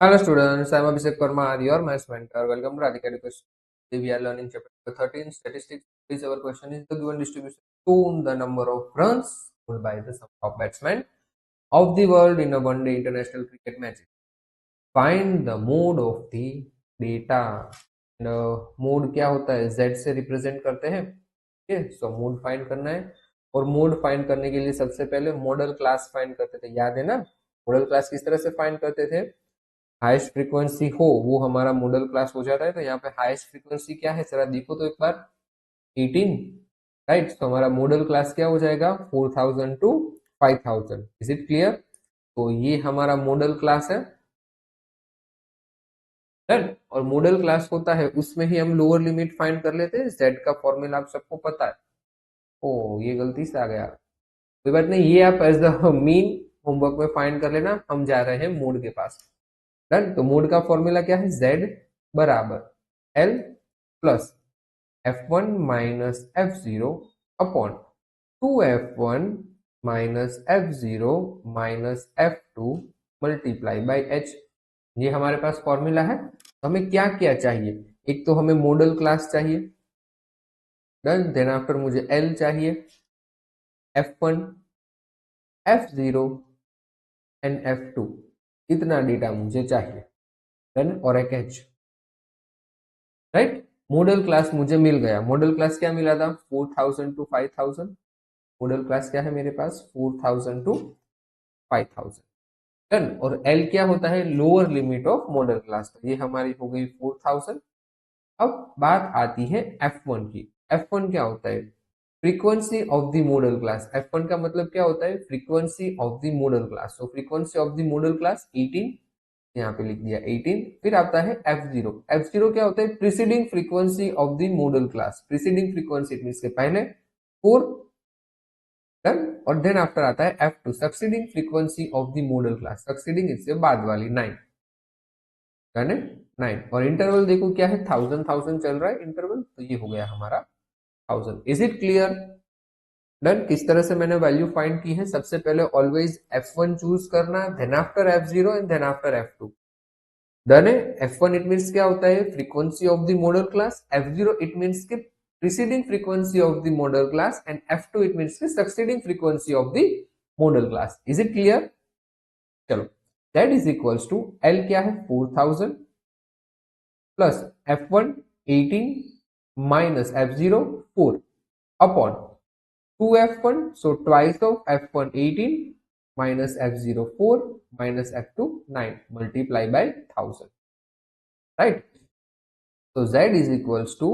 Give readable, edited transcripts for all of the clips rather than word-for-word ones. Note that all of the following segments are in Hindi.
Hello students, I am Abhishek Parmar, your maths mentor. Welcome to Radhika Education. We are learning chapter 13 statistics. Please, our question is the given distribution to the number of runs scored by the sum of batsmen of the world in a one-day international cricket match. Find the mode of the data. Mode क्या होता है? Z से रिप्रेजेंट करते हैं. ठीक है, सो मोड फाइंड करना है. और मोड फाइंड करने के लिए सबसे पहले मॉडल क्लास फाइंड करते थे. याद है ना? मॉडल क्लास किस तरह से फाइंड करते थे? हाईएस्ट फ्रीक्वेंसी हो वो हमारा मॉडल क्लास हो जाता है. तो यहाँ पे हाईएस्ट फ्रीक्वेंसी क्या है जरा देखो तो एक बार. 18. राइट. तो हमारा मॉडल क्लास क्या हो जाएगा? 4000 टू 5000. Is it clear? तो ये हमारा मॉडल क्लास है. डन. और मॉडल क्लास होता है उसमें ही हम लोअर लिमिट फाइंड कर लेते हैं. जेड का फॉर्मूला आप सबको पता है. ओ ये गलती से आ गया. कोई बात नहीं, ये आप एज द मीन होमवर्क में फाइंड कर लेना. हम जा रहे हैं मोड के पास. डन. तो मोड का फॉर्मूला क्या है? Z बराबर L plus F1 minus F0 upon 2F1 minus F0 minus F2 multiply by H. ये हमारे पास फॉर्मूला है. तो हमें क्या क्या चाहिए? एक तो हमें मॉडल क्लास चाहिए. डन. देन आफ्टर मुझे L चाहिए, F1, F0 एंड F2. इतना डेटा मुझे चाहिए. डन. और एक H. राइट. मॉडल क्लास मुझे मिल गया. मॉडल क्लास क्या मिला था? 4000 टू 5000. मॉडल क्लास क्या है मेरे पास? 4000 टू 5000. डन. और L क्या होता है? Lower limit of model class. तो ये हमारी हो गई 4000. अब बात आती है F1 की. F1 क्या होता है? Frequency of the model class. F1 का मतलब क्या होता है? Frequency of the model class. तो frequency of the model class 18. यहाँ पे लिख दिया 18. फिर आता है F0. F0 क्या होता है? Preceding frequency of the model class. Preceding frequency it means के पहले 4. डन. और देन आफ्टर आता है F2 succeeding frequency of the model class. Succeeding इससे बाद वाली 9. डन है. 9. और इंटरवल देखो क्या है? 1000 चल रहा है इंटरवल. तो ये हो गया हमारा 1000. Is it clear? डन. किस तरह से मैंने वैल्यू फाइंड की है? सबसे पहले ऑलवेज F1 चूज करना, then after F0 and then after F2. Done है. F1 इट मींस क्या होता है? Frequency of the model class. F0 it means के preceding frequency of the model class and F2 it means के succeeding frequency of the model class. Is it clear? चलो. That is equals to L क्या है? 4000 plus F1 18 minus F0 4 upon 2F1. so twice of F1 18 minus F0 4 minus F2 9 multiply by 1000. Right. So Z is equals to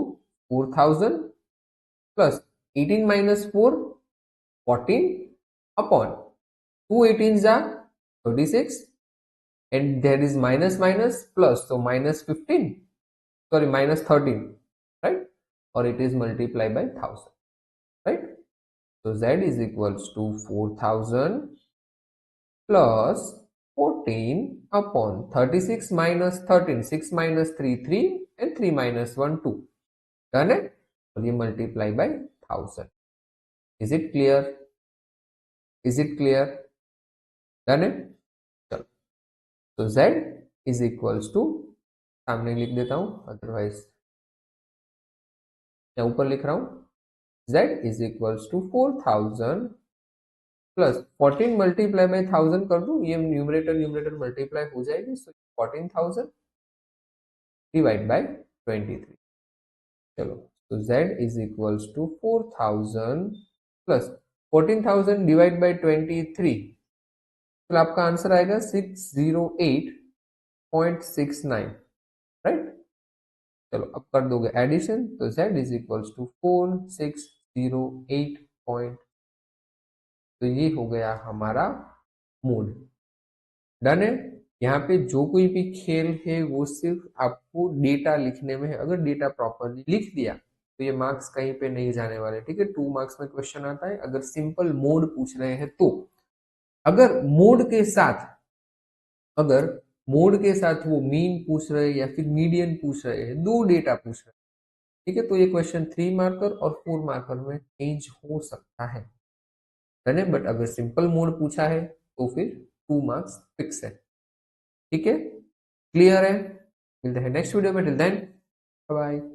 4000 plus 18 minus 4 14 upon 2 18s are 36 and there is minus minus plus, so minus 15, sorry minus 13, right? Or it is multiplied by 1000, right? So Z is equals to 4000 plus 14 upon 36 minus 13, 6 minus 3 3 and 3 minus 1 2. Done it? और ये multiply by 1000. Is it clear? Is it clear? Done it? चलो. तो Z is equals to, सामने लिख देता हूँ अदरवाइज या ऊपर लिख रहा हूँ. Z is equals to 4000 plus 14 multiply by 1000 कर दूं, ये न्यूमरेटर न्यूमरेटर मल्टीप्लाई हो जाएगी. So 14000 divide by 23. चलो. तो Z is equals to 4000 plus 14000 divide by 23. तो आपका आंसर आएगा 608.69. राइट. चलो अब कर दोगे एडिशन. तो Z is equals to 4608 point. तो ये हो गया हमारा मोड. डन है. यहाँ पे जो कोई भी खेल है वो सिर्फ आपको डेटा लिखने में है. अगर डेटा प्रॉपरली लिख दिया तो ये मार्क्स कहीं पे नहीं जाने वाले. ठीक है. 2 मार्क्स में क्वेश्चन आता है अगर सिंपल मोड पूछ रहे हैं तो. अगर मोड के साथ, अगर मोड के साथ वो मीन पूछ रहे हैं या फिर मीडियन पूछ रहे हैं, दो डेटा पूछ रहे हैं, ठीक है, तो ये क्वेश्चन 3 मार्कर और 4 मार्कर में चेंज हो सकता है. बट अगर सिंपल मोड पूछा है तो फिर 2 मार्क्स फिक्स है. ठीक है. क्लियर है? मिलते हैं नेक्स्ट वीडियो में, टिल देन बाय बाय।